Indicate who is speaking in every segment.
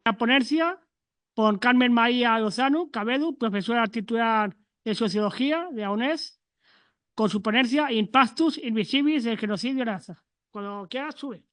Speaker 1: La ponencia por Carmen María Lozano Cabedu, profesora titular de Sociología de la UNES, con su ponencia Impactus Invisibles del Genocidio en Gaza. Cuando quieras, sube.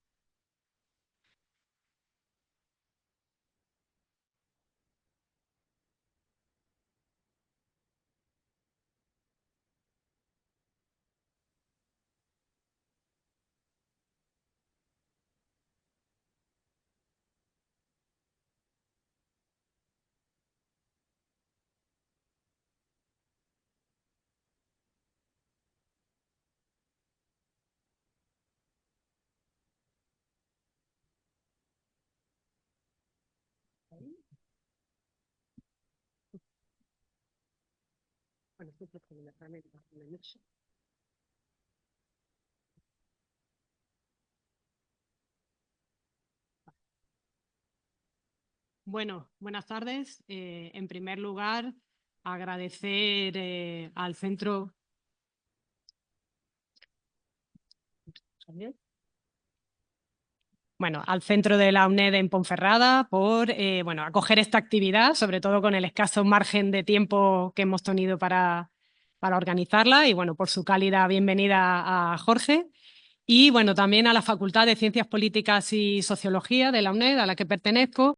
Speaker 2: Bueno, buenas tardes. En primer lugar, agradecer al centro. Bueno, al centro de la UNED en Ponferrada por acoger esta actividad, sobre todo con el escaso margen de tiempo que hemos tenido para organizarla y bueno, por su cálida bienvenida a Jorge. Y bueno, también a la Facultad de Ciencias Políticas y Sociología de la UNED, a la que pertenezco,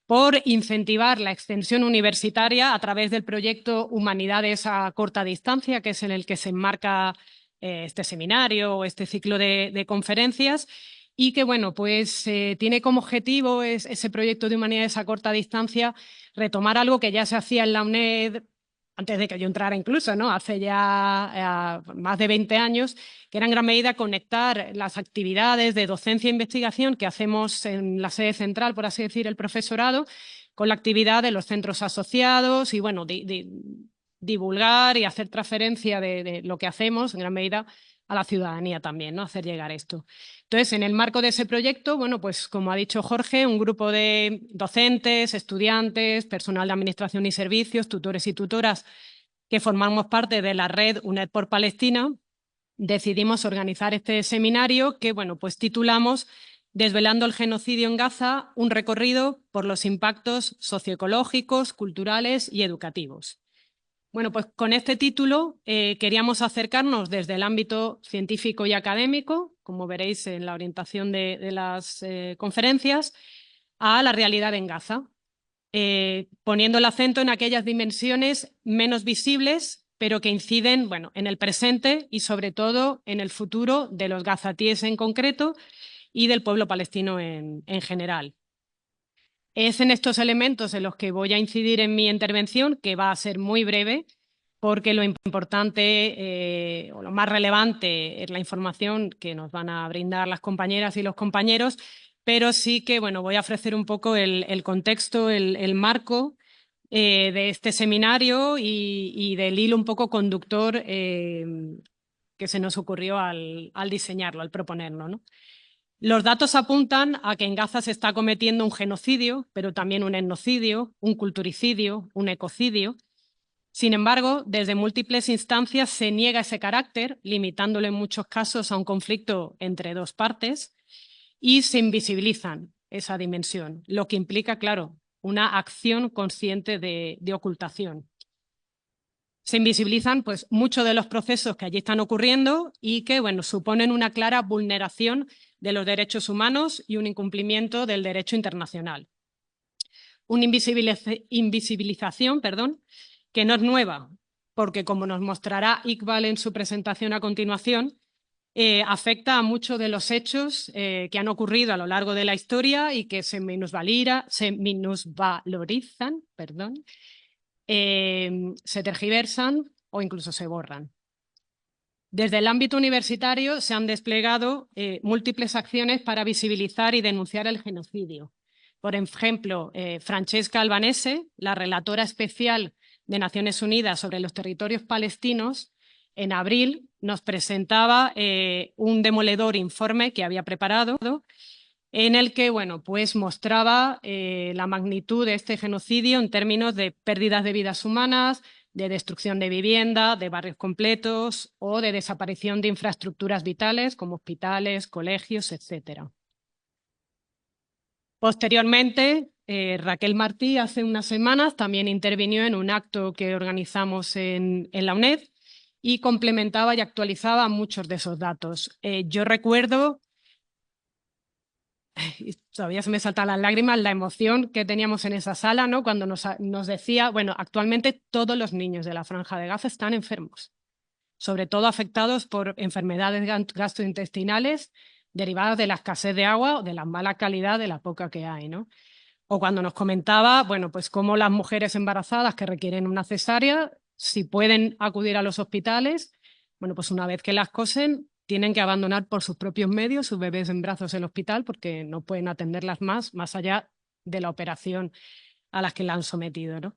Speaker 2: por incentivar la extensión universitaria a través del proyecto Humanidades a corta distancia, que es en el que se enmarca este seminario o este ciclo de conferencias, y que bueno, pues tiene como objetivo ese proyecto de Humanidades a corta distancia retomar algo que ya se hacía en la UNED antes de que yo entrara incluso, ¿no? Hace ya más de 20 años, que era en gran medida conectar las actividades de docencia e investigación que hacemos en la sede central, por así decir, el profesorado, con la actividad de los centros asociados y, bueno, divulgar y hacer transferencia de lo que hacemos, en gran medida, a la ciudadanía también, ¿no? Hacer llegar esto. Entonces, en el marco de ese proyecto, bueno, pues como ha dicho Jorge, un grupo de docentes, estudiantes, personal de administración y servicios, tutores y tutoras que formamos parte de la red UNED por Palestina, decidimos organizar este seminario que, bueno, pues titulamos Desvelando el genocidio en Gaza, un recorrido por los impactos socioecológicos, culturales y educativos. Bueno, pues con este título queríamos acercarnos desde el ámbito científico y académico, como veréis en la orientación de las conferencias, a la realidad en Gaza, poniendo el acento en aquellas dimensiones menos visibles, pero que inciden, bueno, en el presente y sobre todo en el futuro de los gazatíes en concreto y del pueblo palestino en general. Es en estos elementos en los que voy a incidir en mi intervención, que va a ser muy breve, porque lo importante o lo más relevante es la información que nos van a brindar las compañeras y los compañeros, pero sí que bueno, voy a ofrecer un poco el contexto, el marco de este seminario y del hilo un poco conductor que se nos ocurrió al diseñarlo, al proponerlo, ¿no? Los datos apuntan a que en Gaza se está cometiendo un genocidio, pero también un etnocidio, un culturicidio, un ecocidio. Sin embargo, desde múltiples instancias se niega ese carácter, limitándolo en muchos casos a un conflicto entre dos partes, y se invisibilizan esa dimensión, lo que implica, claro, una acción consciente de ocultación. Se invisibilizan pues, muchos de los procesos que allí están ocurriendo y que bueno, suponen una clara vulneración de los derechos humanos y un incumplimiento del derecho internacional. Una invisibilización que no es nueva, porque como nos mostrará Iqbal en su presentación a continuación, afecta a muchos de los hechos que han ocurrido a lo largo de la historia y que se minusvalorizan, se tergiversan o incluso se borran. Desde el ámbito universitario se han desplegado múltiples acciones para visibilizar y denunciar el genocidio. Por ejemplo, Francesca Albanese, la relatora especial de Naciones Unidas sobre los territorios palestinos, en abril nos presentaba un demoledor informe que había preparado en el que bueno, pues mostraba la magnitud de este genocidio en términos de pérdidas de vidas humanas, de destrucción de vivienda, de barrios completos o de desaparición de infraestructuras vitales como hospitales, colegios, etc. Posteriormente, Raquel Martí hace unas semanas también intervino en un acto que organizamos en la UNED y complementaba y actualizaba muchos de esos datos. Yo recuerdo, y todavía se me saltan las lágrimas, la emoción que teníamos en esa sala, ¿no? Cuando nos decía, bueno, actualmente todos los niños de la Franja de Gaza están enfermos, sobre todo afectados por enfermedades gastrointestinales derivadas de la escasez de agua o de la mala calidad de la poca que hay, ¿no? O cuando nos comentaba, bueno, pues cómo las mujeres embarazadas que requieren una cesárea, si pueden acudir a los hospitales, bueno, pues una vez que las cosen, tienen que abandonar por sus propios medios sus bebés en brazos el hospital porque no pueden atenderlas más allá de la operación a las que la han sometido, ¿no?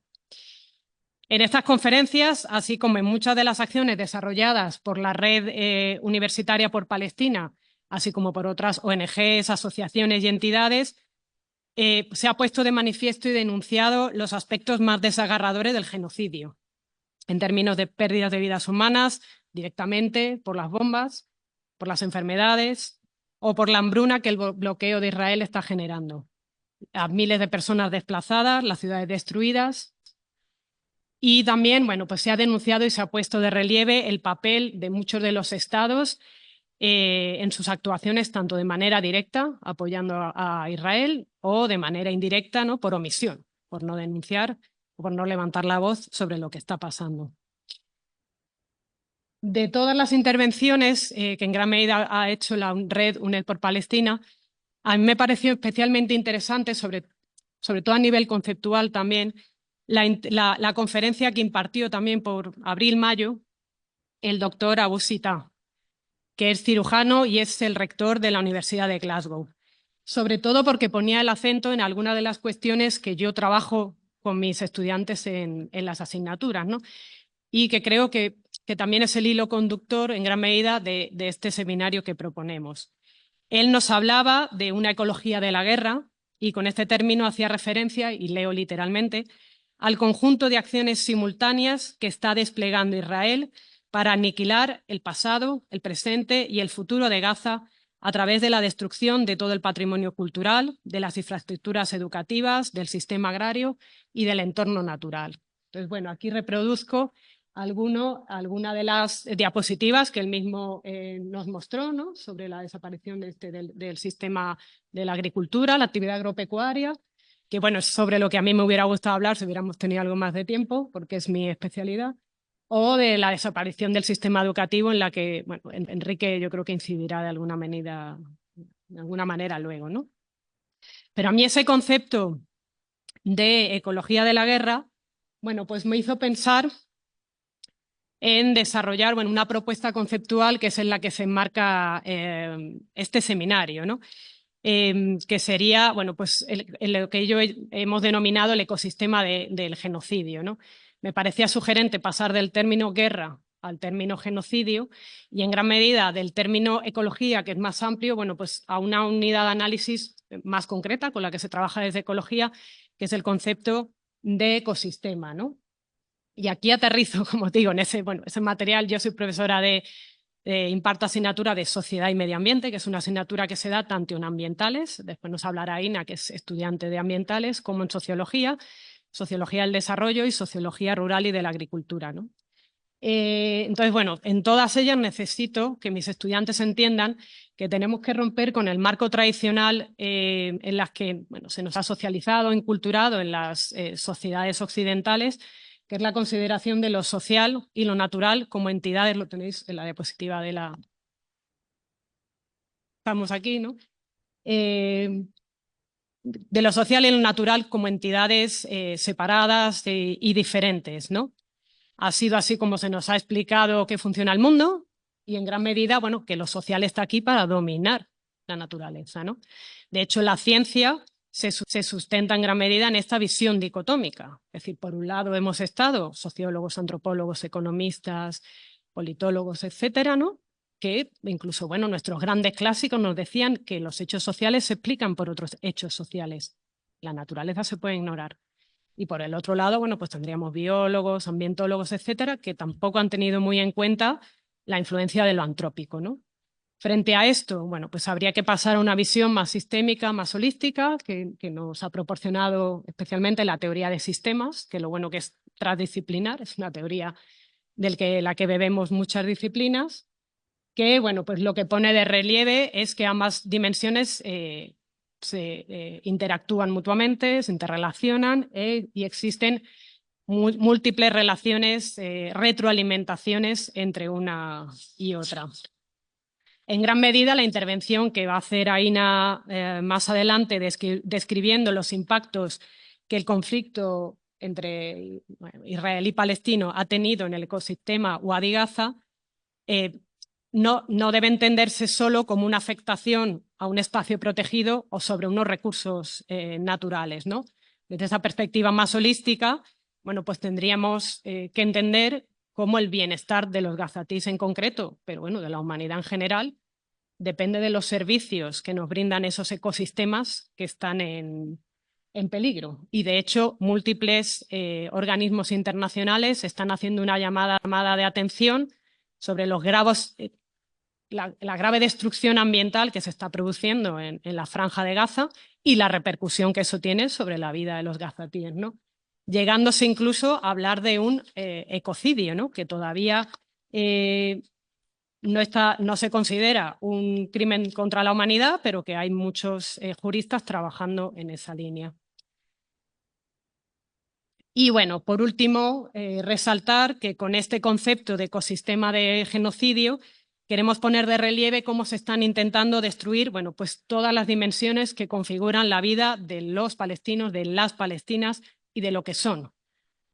Speaker 2: En estas conferencias, así como en muchas de las acciones desarrolladas por la Red Universitaria por Palestina, así como por otras ONGs, asociaciones y entidades, se ha puesto de manifiesto y denunciado los aspectos más desagarradores del genocidio, en términos de pérdidas de vidas humanas directamente por las bombas, por las enfermedades o por la hambruna que el bloqueo de Israel está generando. A miles de personas desplazadas, las ciudades destruidas. Y también, bueno, pues se ha denunciado y se ha puesto de relieve el papel de muchos de los estados en sus actuaciones, tanto de manera directa, apoyando a Israel, o de manera indirecta, ¿no? Por omisión, por no denunciar o por no levantar la voz sobre lo que está pasando. De todas las intervenciones que en gran medida ha hecho la Red UNED por Palestina, a mí me pareció especialmente interesante, sobre todo a nivel conceptual también, la conferencia que impartió también por abril-mayo el doctor Abu Sita, que es cirujano y es el rector de la Universidad de Glasgow. Sobre todo porque ponía el acento en algunas de las cuestiones que yo trabajo con mis estudiantes en las asignaturas, ¿no? Y que creo que también es el hilo conductor en gran medida de este seminario que proponemos. Él nos hablaba de una ecología de la guerra y con este término hacía referencia, y leo literalmente, al conjunto de acciones simultáneas que está desplegando Israel para aniquilar el pasado, el presente y el futuro de Gaza a través de la destrucción de todo el patrimonio cultural, de las infraestructuras educativas, del sistema agrario y del entorno natural. Entonces, bueno, aquí reproduzco alguna de las diapositivas que él mismo nos mostró, ¿no? Sobre la desaparición del sistema de la agricultura, la actividad agropecuaria, que bueno, es sobre lo que a mí me hubiera gustado hablar si hubiéramos tenido algo más de tiempo, porque es mi especialidad, o de la desaparición del sistema educativo en la que, bueno, Enrique yo creo que incidirá de alguna manera luego, ¿no? Pero a mí ese concepto de ecología de la guerra, bueno, pues me hizo pensar en desarrollar, bueno, una propuesta conceptual que es en la que se enmarca este seminario, ¿no? Que sería, bueno, pues lo que hemos denominado el ecosistema del genocidio, ¿no? Me parecía sugerente pasar del término guerra al término genocidio y en gran medida del término ecología, que es más amplio, bueno, pues a una unidad de análisis más concreta con la que se trabaja desde ecología, que es el concepto de ecosistema, ¿no? Y aquí aterrizo, como digo, en ese material. Yo soy profesora imparto asignatura de Sociedad y Medio Ambiente, que es una asignatura que se da tanto en ambientales, después nos hablará Ina, que es estudiante de ambientales, como en sociología, sociología del desarrollo y sociología rural y de la agricultura, ¿no? Entonces, bueno, en todas ellas necesito que mis estudiantes entiendan que tenemos que romper con el marco tradicional en las que, bueno, se nos ha socializado, inculturado en las sociedades occidentales, que es la consideración de lo social y lo natural como entidades. Lo tenéis en la diapositiva de la... Estamos aquí, ¿no? De lo social y lo natural como entidades separadas y diferentes, ¿no? Ha sido así como se nos ha explicado que funciona el mundo y en gran medida, bueno, que lo social está aquí para dominar la naturaleza, ¿no? De hecho, la ciencia se sustenta en gran medida en esta visión dicotómica. Es decir, por un lado hemos estado sociólogos, antropólogos, economistas, politólogos, etcétera, ¿no? Que incluso, bueno, nuestros grandes clásicos nos decían que los hechos sociales se explican por otros hechos sociales. La naturaleza se puede ignorar. Y por el otro lado, bueno, pues tendríamos biólogos, ambientólogos, etcétera, que tampoco han tenido muy en cuenta la influencia de lo antrópico, ¿no? Frente a esto, bueno, pues habría que pasar a una visión más sistémica, más holística, que nos ha proporcionado especialmente la teoría de sistemas, que lo bueno que es transdisciplinar, es una teoría la que bebemos muchas disciplinas, que bueno, pues lo que pone de relieve es que ambas dimensiones se interactúan mutuamente, se interrelacionan y existen múltiples relaciones, retroalimentaciones entre una y otra. En gran medida, la intervención que va a hacer Aina más adelante describiendo los impactos que el conflicto entre Israel y palestino ha tenido en el ecosistema Wadi-Gaza no debe entenderse solo como una afectación a un espacio protegido o sobre unos recursos naturales, ¿no? Desde esa perspectiva más holística, bueno, pues tendríamos que entender cómo el bienestar de los gazatíes en concreto, pero bueno, de la humanidad en general, depende de los servicios que nos brindan esos ecosistemas que están en peligro. Y de hecho, múltiples organismos internacionales están haciendo una llamada de atención sobre los la grave destrucción ambiental que se está produciendo en la Franja de Gaza y la repercusión que eso tiene sobre la vida de los gazatíes, ¿no? Llegándose incluso a hablar de un ecocidio, ¿no? Que todavía no se considera un crimen contra la humanidad, pero que hay muchos juristas trabajando en esa línea. Y bueno, por último, resaltar que con este concepto de ecosistema de genocidio queremos poner de relieve cómo se están intentando destruir, bueno, pues todas las dimensiones que configuran la vida de los palestinos, de las palestinas y de lo que son,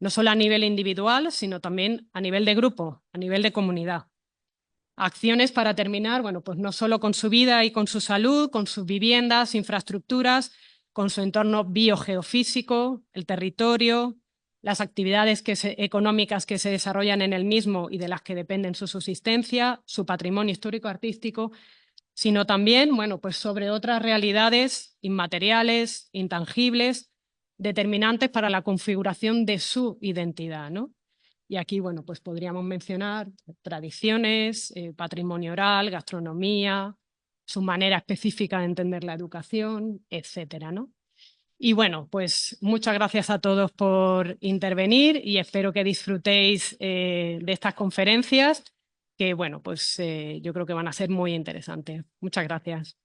Speaker 2: no solo a nivel individual, sino también a nivel de grupo, a nivel de comunidad. Acciones para terminar, bueno, pues no solo con su vida y con su salud, con sus viviendas, infraestructuras, con su entorno biogeofísico, el territorio, las actividades económicas que se desarrollan en el mismo y de las que dependen su subsistencia, su patrimonio histórico-artístico, sino también, bueno, pues sobre otras realidades inmateriales, intangibles, determinantes para la configuración de su identidad, ¿no? Y aquí, bueno, pues podríamos mencionar tradiciones, patrimonio oral, gastronomía, su manera específica de entender la educación, etcétera, ¿no? Y bueno, pues muchas gracias a todos por intervenir y espero que disfrutéis de estas conferencias que, bueno, pues yo creo que van a ser muy interesantes. Muchas gracias.